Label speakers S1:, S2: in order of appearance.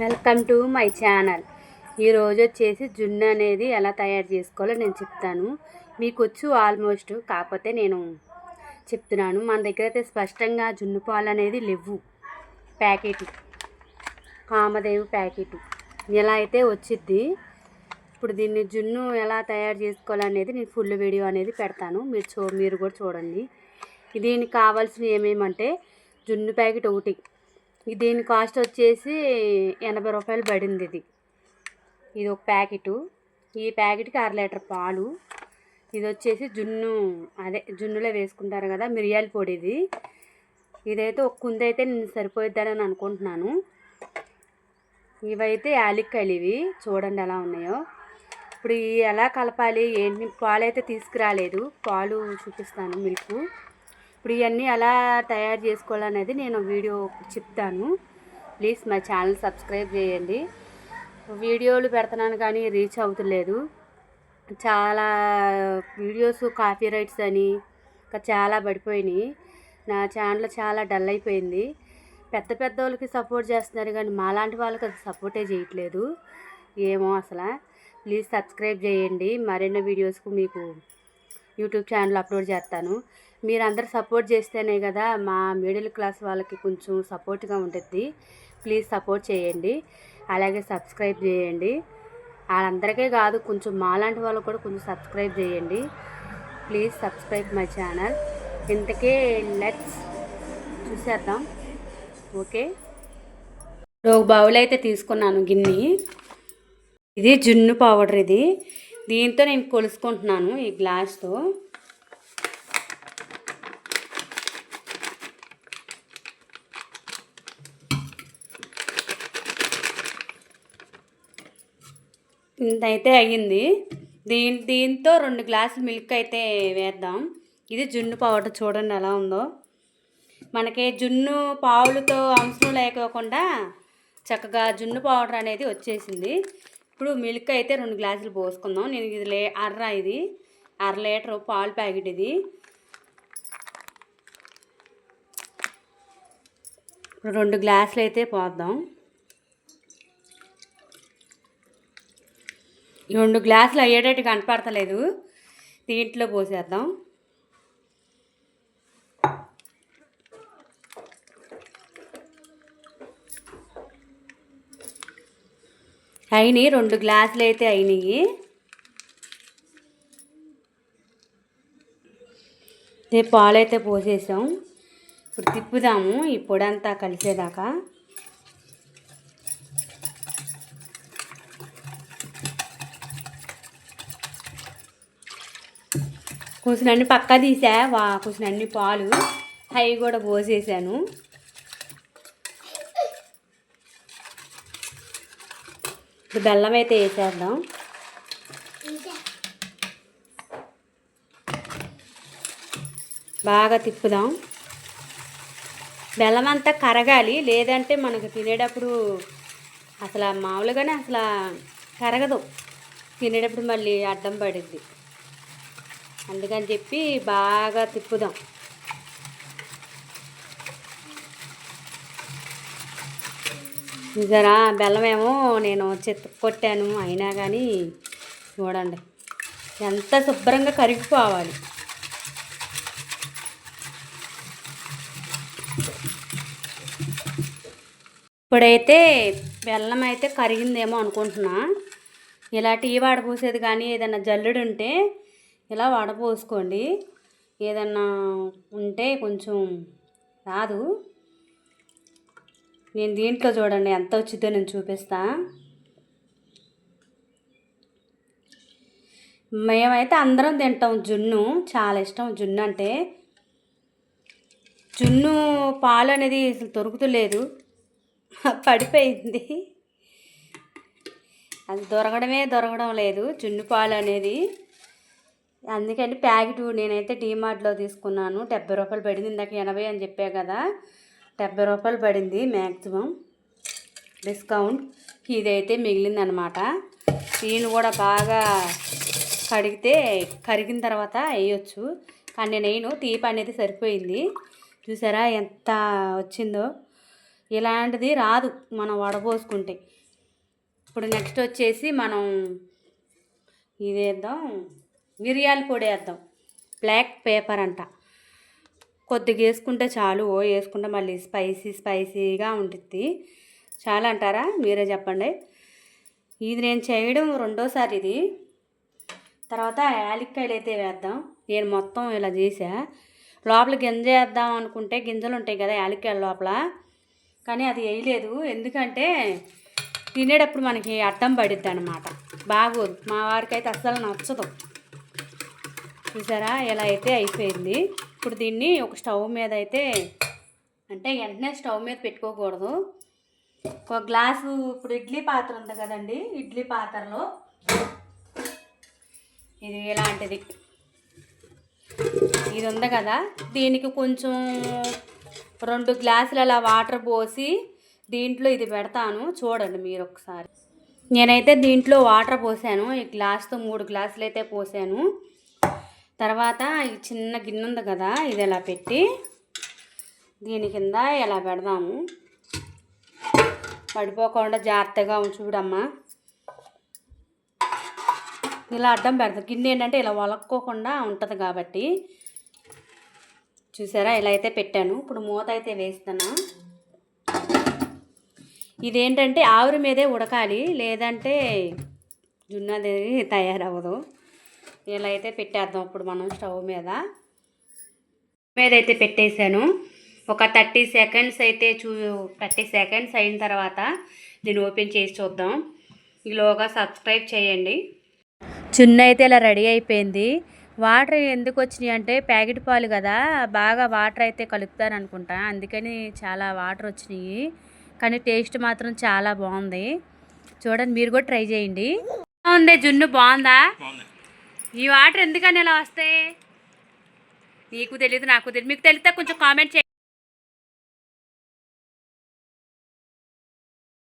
S1: Welcome to my channel. ఈరోజు వచ్చేసి జున్ను అనేది ఎలా తయారు చేసుకోవాలో నేను చెప్తాను. మీకు వచ్చు ఆల్మోస్ట్, కాకపోతే నేను చెప్తున్నాను. మన దగ్గర అయితే స్పష్టంగా జున్ను పాలు అనేది లేవు. ప్యాకెట్ కామదేవి ప్యాకెట్ ఎలా అయితే వచ్చిద్ది. ఇప్పుడు దీన్ని జున్ను ఎలా తయారు చేసుకోవాలనేది నేను ఫుల్ వీడియో అనేది పెడతాను. మీరు కూడా చూడండి. దీనికి కావాల్సినవి ఏమేమంటే జున్ను ప్యాకెట్ ఒకటి, దీని కాస్ట్ వచ్చేసి 80 రూపాయలు పడింది. ఇది ఒక ప్యాకెటు. ఈ ప్యాకెట్కి 1/2 లీటర్ పాలు. ఇది వచ్చేసి జున్నులో వేసుకుంటారు కదా, మిరియాల పొడి. ఇదైతే ఒక కుంది అయితే నేను సరిపోయిద్దని అనుకుంటున్నాను. ఇవైతే యాలక్కాయలు. ఇవి చూడండి ఎలా ఉన్నాయో. ఇప్పుడు ఎలా కలపాలి ఏంటి, పాలు అయితే తీసుకురాలేదు, పాలు చూపిస్తాను మిల్క్. ఇప్పుడు ఇవన్నీ ఎలా తయారు చేసుకోవాలనేది నేను వీడియో చెప్తాను. ప్లీజ్ మా ఛానల్ సబ్స్క్రైబ్ చేయండి. వీడియోలు పెడుతున్నాను కానీ రీచ్ అవుతలేదు. చాలా వీడియోస్ కాపీ రైట్స్ అని ఇంకా చాలా పడిపోయినాయి. నా ఛానల్ చాలా డల్ అయిపోయింది. పెద్ద వాళ్ళకి సపోర్ట్ చేస్తున్నారు కానీ మాలాంటి వాళ్ళకి అది సపోర్టే చేయట్లేదు. ఏమో అసలు. ప్లీజ్ సబ్స్క్రైబ్ చేయండి. మరిన్ని వీడియోస్కు మీకు యూట్యూబ్ ఛానల్ అప్లోడ్ చేస్తాను. మీరందరూ సపోర్ట్ చేస్తేనే కదా మా మిడిల్ క్లాస్ వాళ్ళకి కొంచెం సపోర్ట్గా ఉంటుంది. ప్లీజ్ సపోర్ట్ చేయండి, అలాగే సబ్స్క్రైబ్ చేయండి. వాళ్ళందరికీ కాదు, కొంచెం మాలాంటి వాళ్ళకు కూడా కొంచెం సబ్స్క్రైబ్ చేయండి. Please subscribe my channel. ఇంతకే లెట్స్ చూసేద్దాం. ఓకే, ఒక బౌల్ అయితే తీసుకున్నాను, గిన్నె. ఇది జున్ను పౌడర్. దీంతో నేను కొలుసుకుంటున్నాను ఈ గ్లాస్తో. ఇంతైతే అయ్యింది. దీంతో 2 గ్లాసులు మిల్క్ అయితే వేద్దాం. ఇది జున్ను పౌడర్ చూడండి ఎలా ఉందో. మనకి జున్ను పావులతో అంశం లేకోకుండా చక్కగా జున్ను పౌడర్ అనేది వచ్చేసింది. ఇప్పుడు మిల్క్ అయితే 2 గ్లాసులు పోసుకుందాం. నేను ఇది 1/2 లీటర్ పాలు ప్యాకెట్. ఇది 2 గ్లాసులు అయితే పోద్దాం. 2 గ్లాసులు అయ్యేటట్టు కనపడతలేదు. దీంట్లో పోసేద్దాం. అయినాయి, 2 గ్లాసులు అయితే అయినాయి. పాలు అయితే పోసేసాం. ఇప్పుడు తిప్పుదాము ఈ పొడి అంతా కలిసేదాకా. కూసినన్ని పక్క తీసా, కూసినన్ని పాలు అవి కూడా పోసేసాను. ఇప్పుడు బెల్లం అయితే వేసేద్దాం. బాగా తిప్పుదాం. బెల్లం అంతా కరగాలి, లేదంటే మనకు తినేటప్పుడు అసలు మామూలుగానే అసలు కరగదు. తినేటప్పుడు మళ్ళీ అడ్డం పడుద్ది. అందుకని చెప్పి బాగా తిప్పుదాం. జరా బెల్లం ఏమో నేను కొట్టాను, అయినా కానీ చూడండి ఎంత శుభ్రంగా కరిగిపోవాలి. ఇప్పుడైతే బెల్లం అయితే కరిగిందేమో అనుకుంటున్నా. ఇలా టీ వాడపోసేది కానీ ఏదైనా జల్లుడు ఉంటే ఇలా వడపోసుకోండి. ఏదన్నా ఉంటే కొంచెం రాదు. నేను దీంట్లో చూడండి ఎంత వచ్చిందో నేను చూపిస్తా. మేమైతే అందరం తింటాం జున్ను, చాలా ఇష్టం జున్ను అంటే. జున్ను పాలు అనేది అసలు దొరుకుతలేదు, పడిపోయింది. అది దొరకడం లేదు జున్ను పాలు అనేది. అందుకని ప్యాకెట్ నేనైతే డీమార్ట్లో తీసుకున్నాను. 70 రూపాయలు పడింది. ఇందాక 80 అని చెప్పా కదా, 70 రూపాయలు పడింది మ్యాక్సిమం డిస్కౌంట్. ఇదైతే మిగిలిందనమాట. దీన్ని కూడా బాగా కరిగిన తర్వాత వేయచ్చు, కానీ నేను తీపి అనేది సరిపోయింది. చూసారా ఎంత వచ్చిందో. ఇలాంటిది రాదు మనం వడపోసుకుంటే. ఇప్పుడు నెక్స్ట్ వచ్చేసి మనం ఇది వేద్దాం, మిరియాల పొడి వేద్దాం. బ్లాక్ పేపర్ అంట, కొద్దిగా వేసుకుంటే చాలు. వేసుకుంటే మళ్ళీ స్పైసీగా ఉంటుంది. చాలా అంటారా? మీరే చెప్పండి. ఇది నేను చేయడం రెండోసారి ఇది. తర్వాత యాలక్కాయలు అయితే వేద్దాం. నేను మొత్తం ఇలా చేసా. లోపల గింజ వేద్దాం అనుకుంటే గింజలు ఉంటాయి కదా యాలక్కాయల లోపల, కానీ అది వేయలేదు. ఎందుకంటే తినేటప్పుడు మనకి అడ్డం పడిద్ది అనమాట, బాగోదు. మా వారికి అయితే అస్సలు నచ్చదు. చూసారా, ఇలా అయితే అయిపోయింది. ఇప్పుడు దీన్ని ఒక స్టవ్ మీద అయితే, అంటే వెంటనే స్టవ్ మీద పెట్టుకోకూడదు. ఒక గ్లాసు, ఇప్పుడు ఇడ్లీ పాత్ర ఉంది కదండి, ఇడ్లీ పాత్రలో ఇది ఇలాంటిది ఇది ఉంది కదా, దీనికి కొంచెం 2 గ్లాసులు అలా వాటర్ పోసి దీంట్లో ఇది పెడతాను. చూడండి మీరు ఒకసారి. నేనైతే దీంట్లో వాటర్ పోసాను. ఈ గ్లాస్తో 3 గ్లాసులు అయితే పోసాను. తర్వాత ఈ చిన్న గిన్నె ఉంది కదా, ఇది ఇలా పెట్టి దీని కింద ఇలా పెడదాము. పడిపోకుండా జాగ్రత్తగా చూడమ్మా. ఇలా అడ్డం పెడతాం. గిన్నె ఏంటంటే ఇలా వలక్కోకుండా ఉంటుంది కాబట్టి. చూసారా, ఇలా అయితే పెట్టాను. ఇప్పుడు మూత అయితే వేస్తున్నా. ఇదేంటంటే ఆవిరి మీదే ఉడకాలి, లేదంటే జున్నది తయారవ్వదు. ఇలా అయితే పెట్టేద్దాం. ఇప్పుడు మనం స్టవ్ మీద అయితే పెట్టేశాను. ఒక 30 సెకండ్స్ అయితే 30 సెకండ్స్ అయిన తర్వాత దీన్ని ఓపెన్ చేసి చూద్దాం. ఈలోగా సబ్స్క్రైబ్ చేయండి. చున్న అయితే ఇలా రెడీ అయిపోయింది. వాటర్ ఎందుకు వచ్చినాయి అంటే ప్యాకెట్ పాలు కదా, బాగా వాటర్ అయితే కలుపుతారు అనుకుంటా, అందుకని చాలా వాటర్ వచ్చినాయి. కానీ టేస్ట్ మాత్రం చాలా బాగుంది. చూడండి, మీరు కూడా ట్రై చేయండి. బాగుంది జున్ను, బాగుందా? ఈ వాటర్ ఎందుకని ఇలా వస్తాయి? నీకు తెలీదు, నాకు తెలియదు. మీకు తెలిస్తే కొంచెం కామెంట్ చేయండి.